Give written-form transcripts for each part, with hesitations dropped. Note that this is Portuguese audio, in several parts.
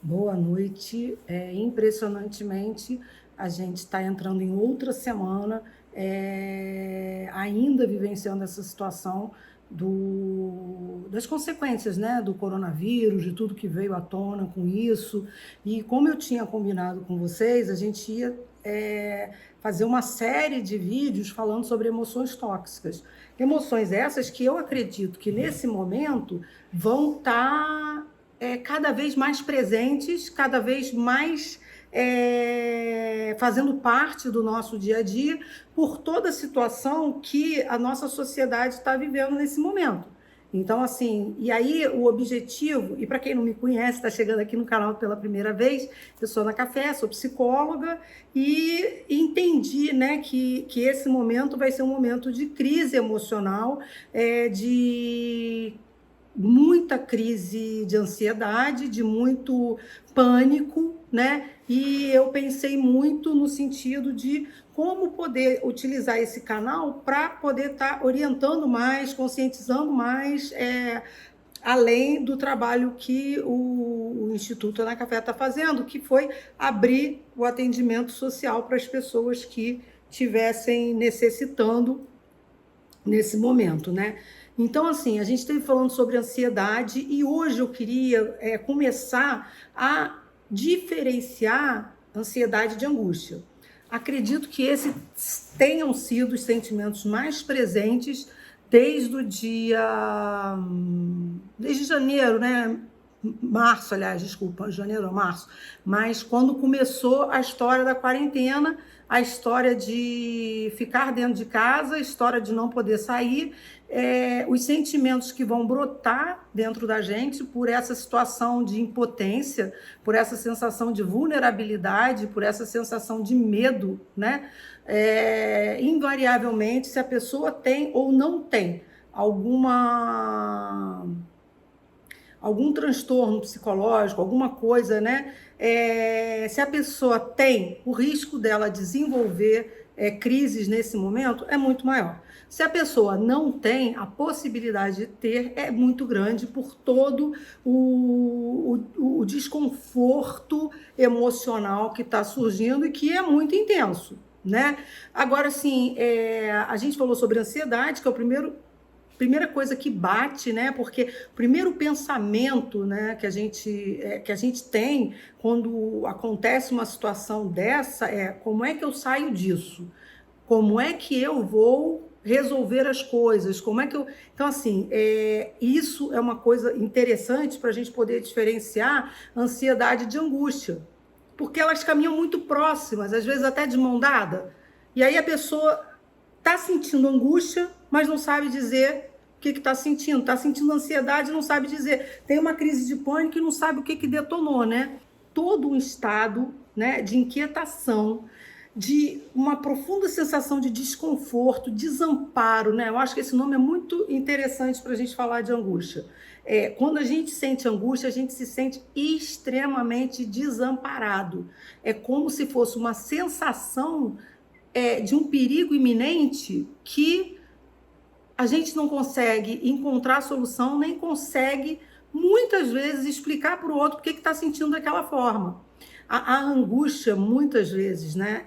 Boa noite. Impressionantemente, a gente está entrando em outra semana, ainda vivenciando essa situação das consequências, né, do coronavírus, de tudo que veio à tona com isso. E como eu tinha combinado com vocês, a gente ia fazer uma série de vídeos falando sobre emoções tóxicas. Emoções essas que eu acredito que nesse momento vão estar cada vez mais presentes, cada vez mais fazendo parte do nosso dia a dia, por toda a situação que a nossa sociedade está vivendo nesse momento. Então, assim, e aí o objetivo, e para quem não me conhece, está chegando aqui no canal pela primeira vez, eu sou Ana Café, sou psicóloga, e entendi, né, que esse momento vai ser um momento de crise emocional, de muita crise de ansiedade, de muito pânico, né? E eu pensei muito no sentido de como poder utilizar esse canal para poder estar orientando mais, conscientizando mais, além do trabalho que o Instituto Ana Café está fazendo, que foi abrir o atendimento social para as pessoas que estivessem necessitando nesse momento, né? Então, assim, a gente esteve falando sobre ansiedade e hoje eu queria começar a diferenciar ansiedade de angústia. Acredito que esses tenham sido os sentimentos mais presentes desde janeiro, né? Março, aliás, desculpa, janeiro ou março, mas quando começou a história da quarentena, a história de ficar dentro de casa, a história de não poder sair, os sentimentos que vão brotar dentro da gente por essa situação de impotência, por essa sensação de vulnerabilidade, por essa sensação de medo, né? Invariavelmente, se a pessoa tem ou não tem algum transtorno psicológico, alguma coisa, né? Se a pessoa tem, o risco dela desenvolver crises nesse momento é muito maior. Se a pessoa não tem, a possibilidade de ter é muito grande por todo o desconforto emocional que está surgindo e que é muito intenso, né? Agora, assim, a gente falou sobre ansiedade, que é o primeira coisa que bate, né? Porque o primeiro pensamento, né, que a gente tem quando acontece uma situação dessa é: como é que eu saio disso? Como é que eu vou resolver as coisas? Como é que eu... Então, assim, isso é uma coisa interessante para a gente poder diferenciar ansiedade de angústia, porque elas caminham muito próximas, às vezes até de mão dada. E aí a pessoa está sentindo angústia, mas não sabe dizer o que está sentindo. Está sentindo ansiedade, não sabe dizer. Tem uma crise de pânico e não sabe o que detonou, né? Todo um estado, né, de inquietação, de uma profunda sensação de desconforto, desamparo, né? Eu acho que esse nome é muito interessante para a gente falar de angústia. Quando a gente sente angústia, a gente se sente extremamente desamparado. É como se fosse uma sensação de um perigo iminente que a gente não consegue encontrar solução, nem consegue, muitas vezes, explicar para o outro por que está sentindo daquela forma. A angústia, muitas vezes, né,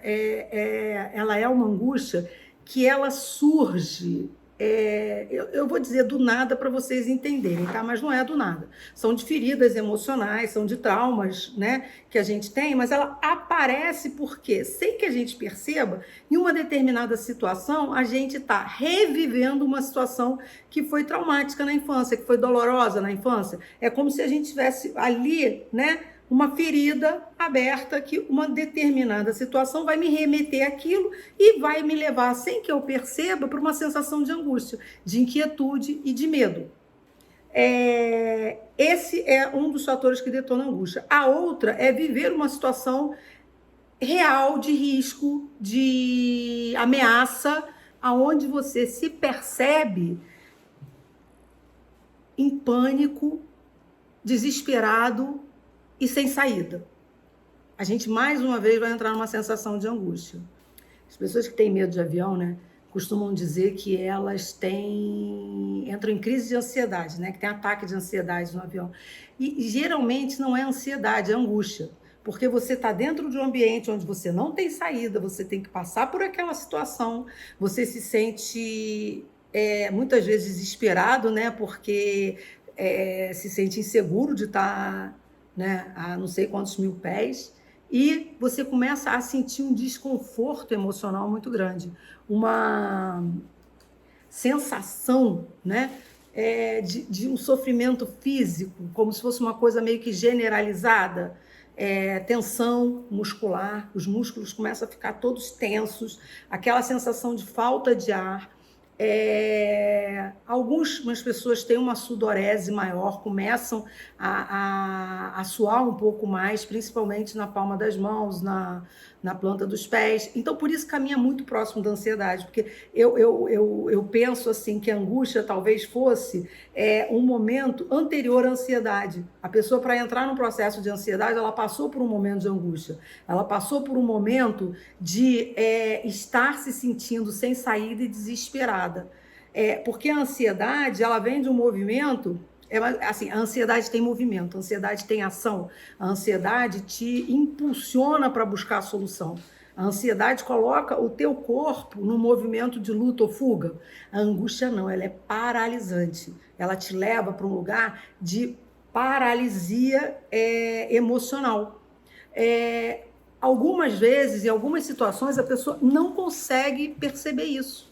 ela é uma angústia que ela surge, eu vou dizer do nada para vocês entenderem, tá? Mas não é do nada. São de feridas emocionais, são de traumas, né, que a gente tem, mas ela aparece porque, sem que a gente perceba, em uma determinada situação, a gente está revivendo uma situação que foi traumática na infância, que foi dolorosa na infância. É como se a gente tivesse ali, né, uma ferida aberta que uma determinada situação vai me remeter àquilo e vai me levar, sem que eu perceba, para uma sensação de angústia, de inquietude e de medo. Esse é um dos fatores que detona a angústia. A outra é viver uma situação real de risco, de ameaça, aonde você se percebe em pânico, desesperado e sem saída. A gente, mais uma vez, vai entrar numa sensação de angústia. As pessoas que têm medo de avião, né? costumam dizer que elas entram em crise de ansiedade, né? Que tem ataque de ansiedade no avião. E geralmente não é ansiedade, é angústia. Porque você está dentro de um ambiente onde você não tem saída, você tem que passar por aquela situação, você se sente muitas vezes desesperado, né? Porque se sente inseguro de estar, né, a não sei quantos mil pés, e você começa a sentir um desconforto emocional muito grande, uma sensação, né, de um sofrimento físico, como se fosse uma coisa meio que generalizada, tensão muscular, os músculos começam a ficar todos tensos, aquela sensação de falta de ar. Algumas pessoas têm uma sudorese maior, começam a suar um pouco mais, principalmente na palma das mãos, na planta dos pés. Então, por isso caminha muito próximo da ansiedade, porque eu penso assim que a angústia talvez fosse um momento anterior à ansiedade. A pessoa, para entrar num processo de ansiedade, ela passou por um momento de angústia, ela passou por um momento de estar se sentindo sem saída e desesperada. Porque a ansiedade, ela vem de um movimento, assim, a ansiedade tem movimento, a ansiedade tem ação, a ansiedade te impulsiona para buscar a solução. A ansiedade coloca o teu corpo no movimento de luta ou fuga. A angústia não, ela é paralisante. Ela te leva para um lugar de paralisia emocional. Algumas vezes, em algumas situações, a pessoa não consegue perceber isso.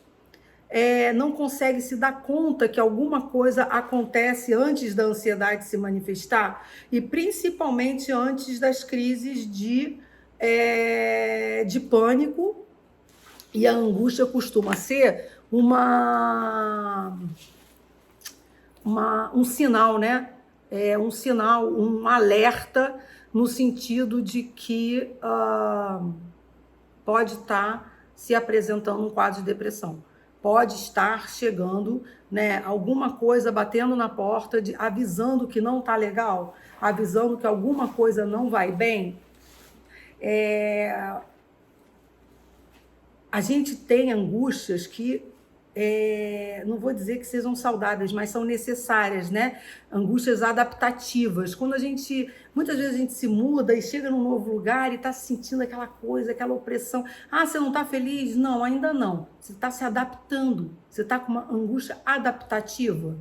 Não consegue se dar conta que alguma coisa acontece antes da ansiedade se manifestar, e principalmente antes das crises de pânico, e a angústia costuma ser um sinal, né? Um sinal, um alerta, no sentido de que pode estar se apresentando um quadro de depressão. Pode estar chegando, né, alguma coisa batendo na porta, avisando que não está legal, avisando que alguma coisa não vai bem. A gente tem angústias que, não vou dizer que sejam saudáveis, mas são necessárias, né? Angústias adaptativas. Muitas vezes a gente se muda e chega num novo lugar e está sentindo aquela coisa, aquela opressão. Ah, você não está feliz? Não, ainda não. Você está se adaptando. Você está com uma angústia adaptativa.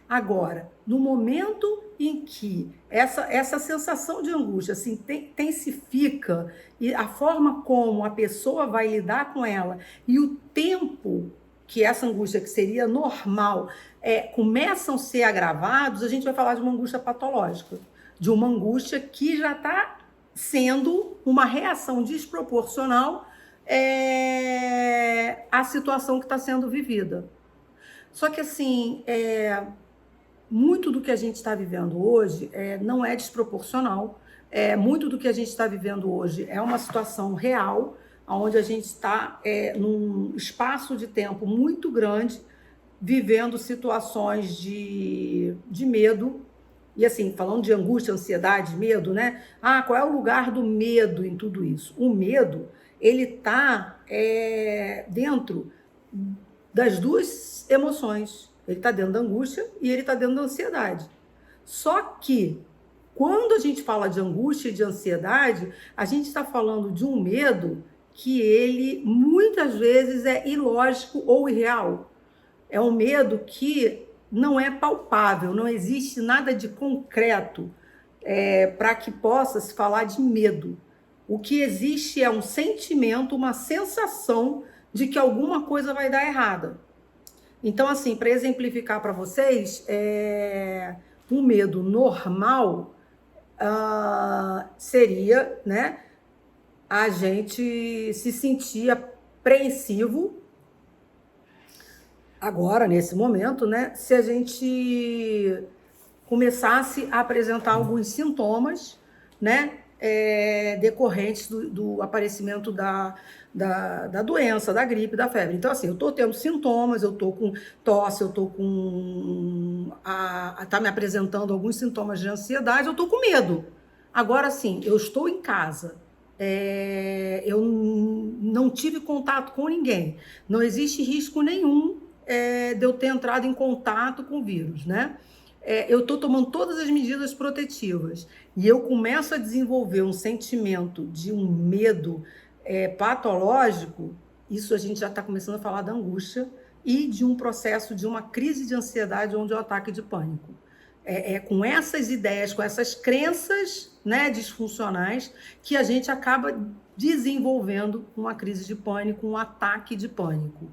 Agora, no momento em que essa sensação de angústia se intensifica, e a forma como a pessoa vai lidar com ela e o tempo que essa angústia, que seria normal, começam a ser agravados, a gente vai falar de uma angústia patológica, de uma angústia que já está sendo uma reação desproporcional à situação que está sendo vivida. Só que, assim, muito do que a gente está vivendo hoje não é desproporcional. Muito do que a gente está vivendo hoje é uma situação real, onde a gente está num espaço de tempo muito grande, vivendo situações de medo. E assim, falando de angústia, ansiedade, medo, né? Qual é o lugar do medo em tudo isso? O medo, ele está dentro das duas emoções. Ele está dentro da angústia e ele está dentro da ansiedade. Só que, quando a gente fala de angústia e de ansiedade, a gente está falando de um medo que ele, muitas vezes, é ilógico ou irreal. É um medo que não é palpável, não existe nada de concreto para que possa se falar de medo. O que existe é um sentimento, uma sensação de que alguma coisa vai dar errada. Então, assim, para exemplificar para vocês, um medo normal seria, né, a gente se sentir apreensivo agora, nesse momento, né, se a gente começasse a apresentar alguns sintomas, né, decorrentes do aparecimento da doença, da gripe, da febre. Então, assim, eu estou tendo sintomas, eu estou com tosse, eu estou com... tá me apresentando alguns sintomas de ansiedade, eu estou com medo. Agora, sim, eu estou em casa, Eu não tive contato com ninguém. Não existe risco nenhum de eu ter entrado em contato com o vírus, né? Eu estou tomando todas as medidas protetivas e eu começo a desenvolver um sentimento de um medo patológico. Isso a gente já está começando a falar da angústia e de um processo de uma crise de ansiedade onde é o ataque de pânico. Com essas ideias, com essas crenças, né, disfuncionais, que a gente acaba desenvolvendo uma crise de pânico, um ataque de pânico.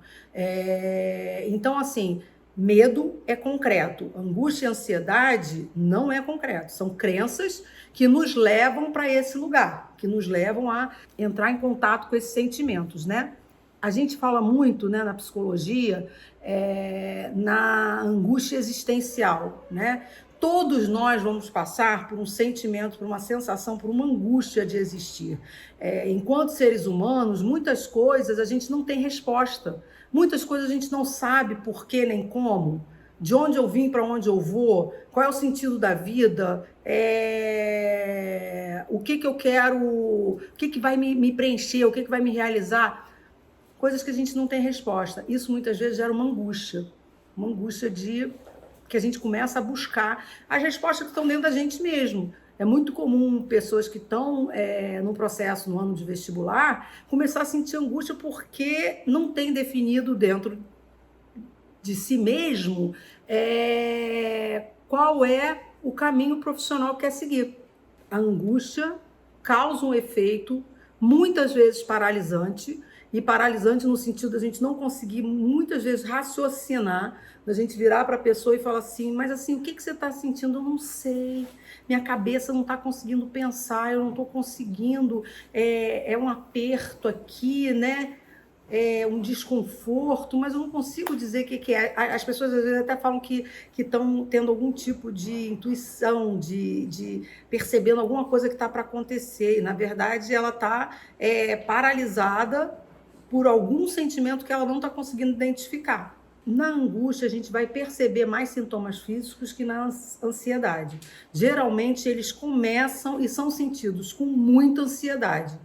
Então, assim, medo é concreto, angústia e ansiedade não é concreto, são crenças que nos levam para esse lugar, que nos levam a entrar em contato com esses sentimentos, né? A gente fala muito, né, na psicologia, na angústia existencial, né? Todos nós vamos passar por um sentimento, por uma sensação, por uma angústia de existir. Enquanto seres humanos, muitas coisas a gente não tem resposta. Muitas coisas a gente não sabe por quê nem como. De onde eu vim, para onde eu vou, qual é o sentido da vida, o que eu quero, o que vai me preencher, o que vai me realizar. Coisas que a gente não tem resposta. Isso muitas vezes gera uma angústia de que a gente começa a buscar as respostas que estão dentro da gente mesmo. É muito comum pessoas que estão no processo, no ano de vestibular, começar a sentir angústia porque não tem definido dentro de si mesmo qual é o caminho profissional que quer seguir. A angústia causa um efeito muitas vezes paralisante, e paralisante no sentido da gente não conseguir muitas vezes raciocinar, da gente virar para a pessoa e falar assim, mas assim, o que você está sentindo? Eu não sei, minha cabeça não está conseguindo pensar, eu não estou conseguindo, um aperto aqui, né? Um desconforto, mas eu não consigo dizer o que é. As pessoas às vezes até falam que estão tendo algum tipo de intuição, de percebendo alguma coisa que está para acontecer, e na verdade ela está paralisada por algum sentimento que ela não está conseguindo identificar. Na angústia, a gente vai perceber mais sintomas físicos que na ansiedade. Geralmente, eles começam e são sentidos com muita ansiedade,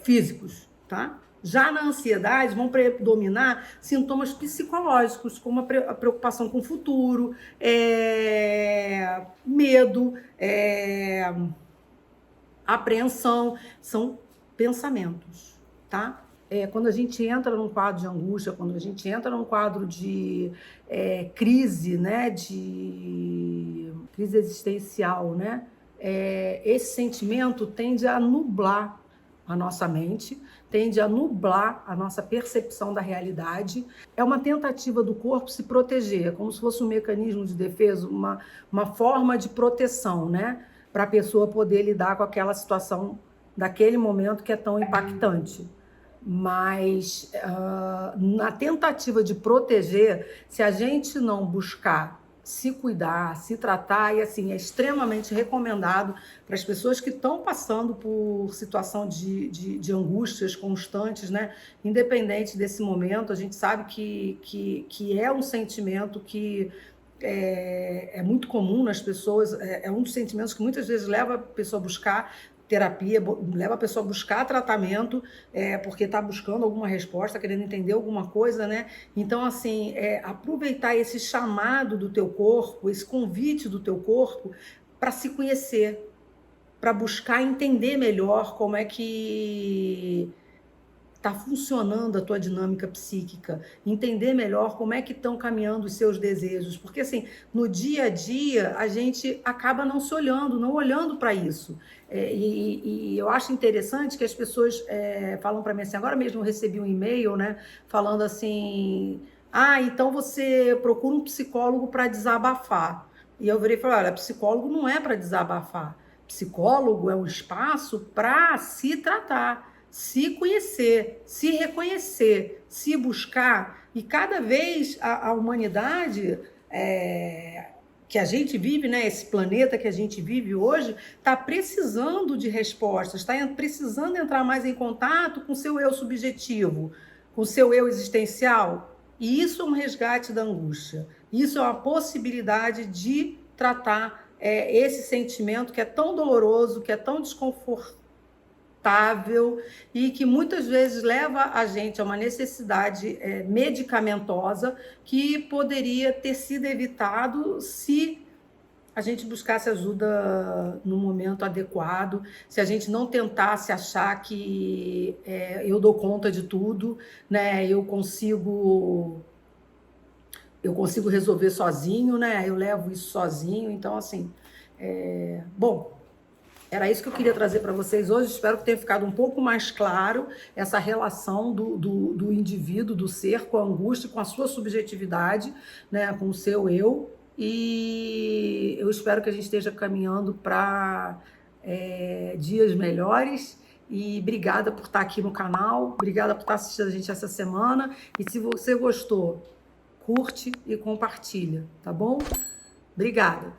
físicos, tá? Já na ansiedade, vão predominar sintomas psicológicos, como a preocupação com o futuro, medo, apreensão, são pensamentos, tá? Quando a gente entra num quadro de angústia, quando a gente entra num quadro de crise, né, de crise existencial, né, esse sentimento tende a nublar a nossa mente, tende a nublar a nossa percepção da realidade. É uma tentativa do corpo se proteger, como se fosse um mecanismo de defesa, uma forma de proteção, né, para a pessoa poder lidar com aquela situação daquele momento que é tão impactante. Mas na tentativa de proteger, se a gente não buscar se cuidar, se tratar, e assim, é extremamente recomendado para as pessoas que estão passando por situação de angústias constantes, né? Independente desse momento, a gente sabe que é um sentimento que é muito comum nas pessoas, é um dos sentimentos que muitas vezes leva a pessoa a buscar terapia, leva a pessoa a buscar tratamento, porque está buscando alguma resposta, querendo entender alguma coisa, né? Então, assim, aproveitar esse chamado do teu corpo, esse convite do teu corpo para se conhecer, para buscar entender melhor como é que está funcionando a tua dinâmica psíquica, entender melhor como é que estão caminhando os seus desejos, porque assim, no dia a dia, a gente acaba não se olhando, não olhando para isso, e eu acho interessante que as pessoas falam para mim assim, agora mesmo eu recebi um e-mail, né, falando assim, então você procura um psicólogo para desabafar, e eu virei e falei, olha, psicólogo não é para desabafar, psicólogo é um espaço para se tratar, se conhecer, se reconhecer, se buscar. E cada vez a humanidade que a gente vive, né, esse planeta que a gente vive hoje, está precisando de respostas, está precisando entrar mais em contato com o seu eu subjetivo, com o seu eu existencial. E isso é um resgate da angústia. Isso é uma possibilidade de tratar esse sentimento que é tão doloroso, que é tão desconfortável, inevitável e que muitas vezes leva a gente a uma necessidade medicamentosa que poderia ter sido evitado se a gente buscasse ajuda no momento adequado, se a gente não tentasse achar que eu dou conta de tudo, né? Eu consigo resolver sozinho, né? Eu levo isso sozinho. Então, assim, bom, era isso que eu queria trazer para vocês hoje. Espero que tenha ficado um pouco mais claro essa relação do indivíduo, do ser, com a angústia, com a sua subjetividade, né? Com o seu eu. E eu espero que a gente esteja caminhando para dias melhores. E obrigada por estar aqui no canal, obrigada por estar assistindo a gente essa semana. E se você gostou, curte e compartilha, tá bom? Obrigada.